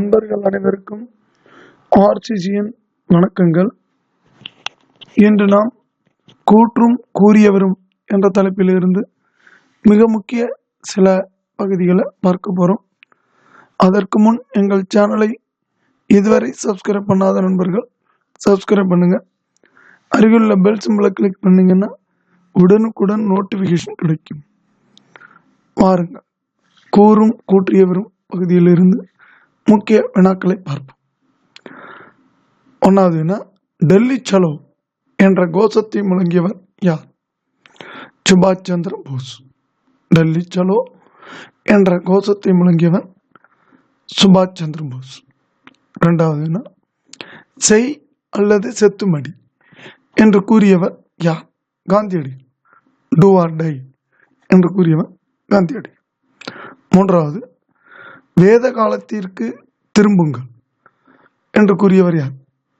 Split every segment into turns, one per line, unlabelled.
நண்பர்கள் அனைவருக்கும் ஆர்சிசியின் வணக்கங்கள். இன்று நாம் கூற்றும் கூறியவரும் என்ற தலைப்பிலிருந்து மிக முக்கிய சில பகுதிகளை பார்க்க போகிறோம். அதற்கு முன் எங்கள் சேனலை இதுவரை சப்ஸ்கிரைப் பண்ணாத நண்பர்கள் சப்ஸ்கிரைப் பண்ணுங்கள். அருகிலுள்ள பெல் சிம்பிளை கிளிக் பண்ணிங்கன்னா உடனுக்குடன் நோட்டிஃபிகேஷன் கிடைக்கும். வாருங்கள், கூறும் கூற்றியவரும் பகுதியிலிருந்து முக்கிய வினாக்களை பார்ப்போம். ஒன்றாவது வினா, டெல்லி சலோ என்ற கோஷத்தை முழங்கியவர் யார்? சுபாஷ் சந்திர போஸ். டெல்லி சலோ என்ற கோஷத்தை முழங்கியவர் சுபாஷ் சந்திர போஸ். இரண்டாவது வினா, செய் அல்லது செத்துமடி என்று கூறியவர் யார்? காந்தியடி. டூ ஆர் டை என்று கூறியவர் காந்தியடி. மூன்றாவது, வேத காலத்திற்கு திரும்புங்கள் என்று கூறியவர் யார்?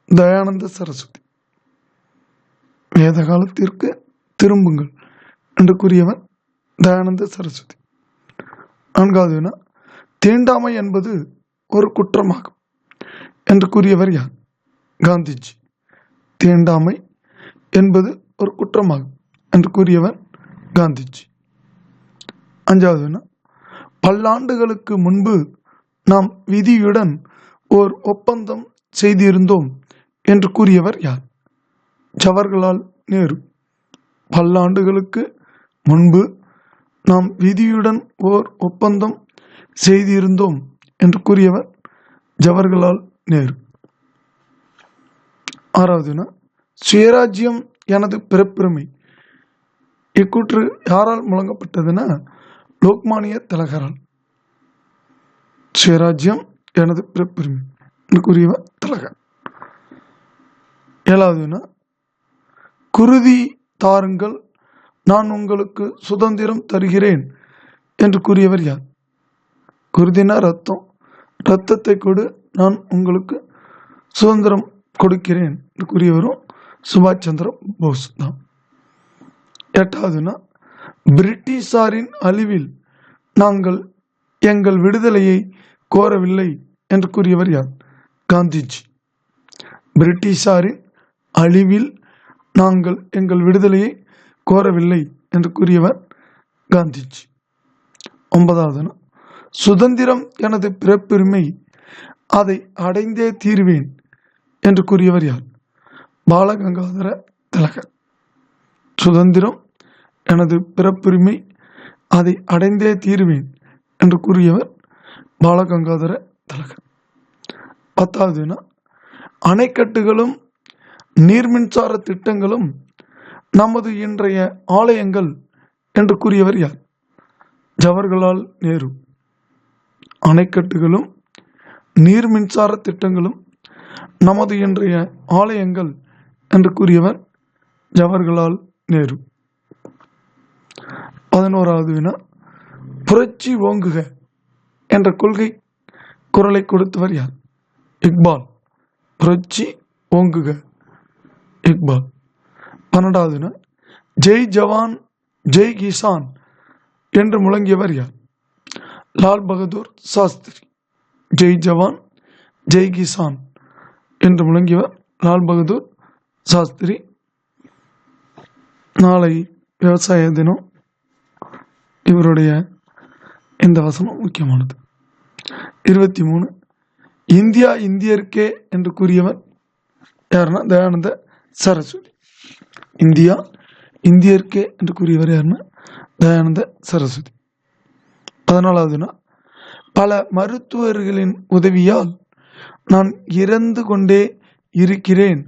தயானந்த சரஸ்வதி. வேத காலத்திற்கு திரும்புங்கள் என்று கூறியவர் தயானந்த சரஸ்வதி. நான்காவது வினா, தீண்டாமை என்பது ஒரு குற்றமாகும் என்று கூறியவர் யார்? காந்திஜி. தீண்டாமை என்பது ஒரு குற்றமாகும் என்று கூறியவர் காந்திஜி. அஞ்சாவது வினா, பல்லாண்டுகளுக்கு முன்பு நாம் விதியுடன் ஓர் ஒப்பந்தம் செய்திருந்தோம் என்று கூறியவர் யார்? ஜவஹர்லால் நேரு. பல்லாண்டுகளுக்கு முன்பு நாம் விதியுடன் ஓர் ஒப்பந்தம் செய்திருந்தோம் என்று கூறியவர் ஜவஹர்லால் நேரு. ஆறாவது வினா, சுயராஜ்யம் எனது பிறப்புரிமை. இக்கூற்று யாரால் முழங்கப்பட்டதுன்னா லோக்மானிய திலகரால். சுயராஜ்யம் எனது பிறப்புரிமை என்று கூறியவர் திலகர். ஏழாவது வினா, குருதி தாருங்கள், நான் உங்களுக்கு சுதந்திரம் தருகிறேன் என்று கூறியவர் யார்? குருதினா ரத்தம், ரத்தத்தை கொடு, நான் உங்களுக்கு சுதந்திரம் கொடுக்கிறேன் என்று கூறியவரும் சுபாஷ் சந்திர போஸ் தான். எட்டாவதுனா, பிரிட்டிஷாரின் அழிவில் நாங்கள் எங்கள் விடுதலையை கோரவில்லை என்று கூறியவர் யார்? காந்திஜி. பிரிட்டிஷாரின் அழிவில் நாங்கள் எங்கள் விடுதலையை கோரவில்லை என்று கூறியவர் காந்திஜி. ஒன்பதாவதுனா, சுதந்திரம் எனது பிறப்புரிமை, அதை அடைந்தே தீர்வேன் என்று கூறியவர் யார்? பாலகங்காதர திலகர். சுதந்திரம் எனது பிறப்புரிமை, அதை அடைந்தே தீர்வேன் என்று கூறியவர் பாலகங்காதர திலகர். பத்தாவது வினா, அணைக்கட்டுகளும் நீர்மின்சார திட்டங்களும் நமது இன்றைய ஆலயங்கள் என்று கூறியவர் யார்? ஜவஹர்லால் நேரு. அணைக்கட்டுகளும் நீர்மின்சார திட்டங்களும் நமது இன்றைய ஆலயங்கள் என்று கூறியவர் ஜவஹர்லால் நேரு. 11வது வினா, புரட்சி ஓங்குக என்ற கொள்கை குரலை கொடுத்தவர் யார்? இக்பால். புரட்சி ஓங்குக, இக்பால். 12வது வினா, ஜெய் ஜவான் ஜெய் கிசான் என்று முழங்கியவர் யார்? லால் பகதூர் சாஸ்திரி. ஜெய் ஜவான் ஜெய் கிசான் என்று முழங்கியவர் லால் பகதூர் சாஸ்திரி. நாளை விவசாய தினம். இவருடைய இந்த வசனம் முக்கியமானது. 23, இந்தியா இந்தியருக்கே என்று கூறியவர் யாருன்னா தயானந்த சரஸ்வதி. இந்தியா இந்தியருக்கே என்று கூறியவர் யாருன்னா தயானந்த சரஸ்வதி. 14வது, பல மருத்துவர்களின் உதவியால் நான் இறந்து கொண்டே இருக்கிறேன்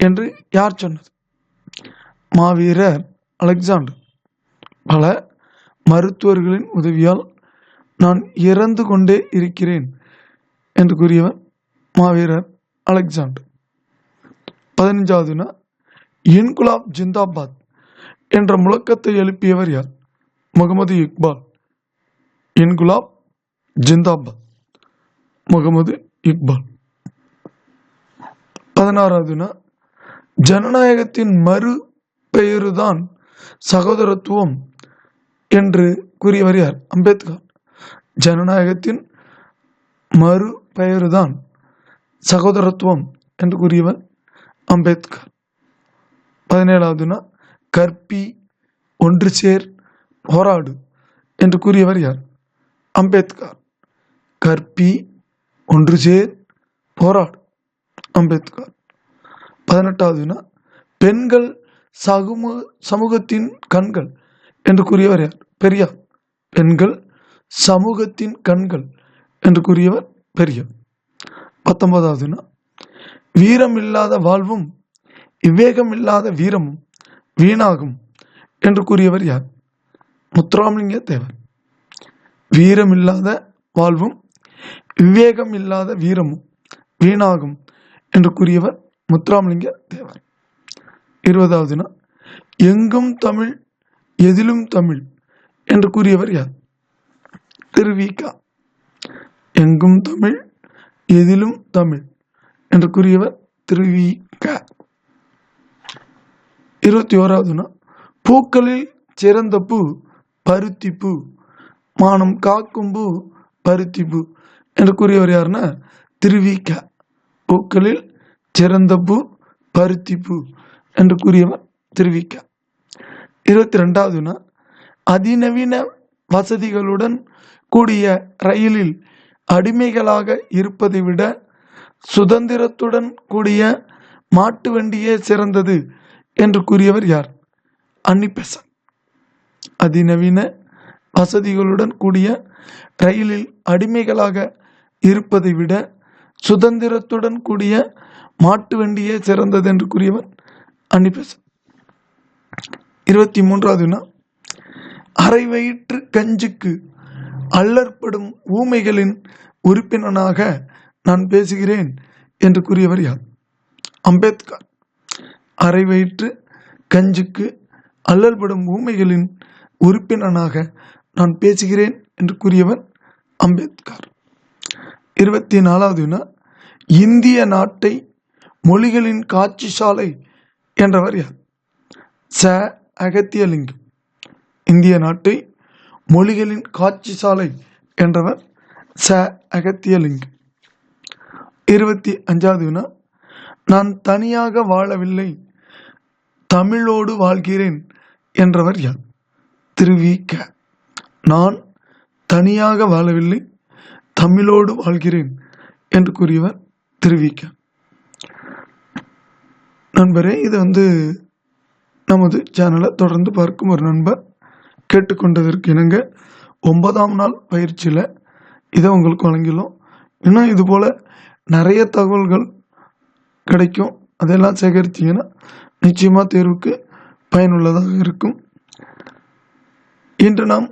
என்று யார் சொன்னது? மாவீரர் அலெக்சாண்டர். பல மருத்துவர்களின் உதவியால் நான் இறந்து கொண்டே இருக்கிறேன் என்று கூறியவர் மாவீரர் அலெக்சாண்டர். 15வது, இன்குலாப் ஜிந்தாபாத் என்ற முழக்கத்தை எழுப்பியவர் யார்? முகமது இக்பால். இன்குலாப் ஜிந்தாபாத், முகமது இக்பால். 16வது, ஜனநாயகத்தின் மறு பெயருதான் சகோதரத்துவம் என்று கூறியவர் யார்? அம்பேத்கர். ஜனநாயகத்தின் மறு பெயருதான் சகோதரத்துவம் என்று கூறியவர் அம்பேத்கர். 17வது கற்பி, ஒன்று சேர், போராடு என்று கூறியவர் யார்? அம்பேத்கர். கற்பி, ஒன்று சேர், போராடு, அம்பேத்கர். 18வது பெண்கள் சமூகத்தின் கண்கள் என்று கூறியவர் யார்? பெரியார். பெண்கள் சமூகத்தின் கண்கள் என்று கூறியவர் பெரியார். 19வது வீரம் இல்லாத வாழ்வும் விவேகம் இல்லாத வீரமும் வீணாகும் என்று கூறியவர் யார்? முத்துராமலிங்க தேவர். வீரம் இல்லாத வாழ்வும் விவேகம் இல்லாத வீரமும் வீணாகும் என்று கூறியவர் முத்துராமலிங்க தேவர். 20வது எங்கும் தமிழ் எதிலும் தமிழ் என்று கூறியவர் யார்? திருவிக. எங்கும் தமிழ் எதிலும் தமிழ் என்று கூறியவர் திருவிக. 21வது பூக்களில் சிறந்த பூ பருத்தி பூ, மானம் காக்கும் பூ பருத்தி பூ என்று கூறியவர் யாருன்னா திருவிக. பூக்களில் சிறந்த பூ பருத்தி பூ என்று கூறியவர் திருவிக. 22வது அதிநவீன வசதிகளுடன் கூடிய ரயிலில் அடிமைகளாக இருப்பதை விட சுதந்திரத்துடன் கூடிய மாட்டு வண்டியே சிறந்தது என்று கூறியவர் யார்? அன்னி பெசன்ட். அதிநவீன வசதிகளுடன் கூடிய ரயிலில் அடிமைகளாக இருப்பதை விட சுதந்திரத்துடன் கூடிய மாட்டு வண்டியே சிறந்தது என்று கூறியவர் அன்னி பெசன்ட். 23வது அரை வயிற்று கஞ்சுக்கு அல்லற்படும் ஊமைகளின் உறுப்பினனாக நான் பேசுகிறேன் என்று கூறியவர் யார்? அம்பேத்கர். அரை வயிற்று கஞ்சுக்கு அல்லல்படும் ஊமைகளின் உறுப்பினனாக நான் பேசுகிறேன் என்று கூறியவர் அம்பேத்கர். 24வது இந்திய நாட்டை மொழிகளின் காட்சி சாலை என்றவர் யார்? ச அகத்தியலிங்கம். இந்திய நாட்டை மொழிகளின் காட்சி சாலை என்றவர் ச அகத்தியலிங்கம். 25வது நான் தனியாக வாழவில்லை, தமிழோடு வாழ்கிறேன் என்றவர் யார்? திருவிக. நான் தனியாக வாழவில்லை, தமிழோடு வாழ்கிறேன் என்று கூறியவர் திருவிக. நண்பரே, இது நமது சேனலை தொடர்ந்து பார்க்கும் ஒரு நண்பர் கேட்டுக்கொண்டதற்கு இணங்க 9ஆம் நாள் பயிற்சியில் இதை உங்களுக்கு வழங்கினோம். இன்னும் இது போல் நிறைய தகவல்கள் கிடைக்கும். அதெல்லாம் சேகரித்தீங்கன்னா நிச்சயமாக தேர்வுக்கு பயனுள்ளதாக இருக்கும். இன்று நாம்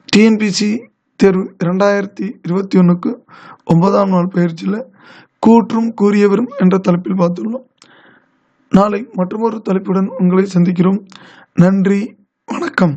டிஎன்பிசி தேர்வு 2021க்கு 9ஆம் நாள் பயிற்சியில் கூற்றும் கூறியவரும் என்ற தலைப்பில் பார்த்துள்ளோம். நாளை மற்றொரு தலைப்புடன் உங்களை சந்திக்கிறோம். நன்றி, வணக்கம்.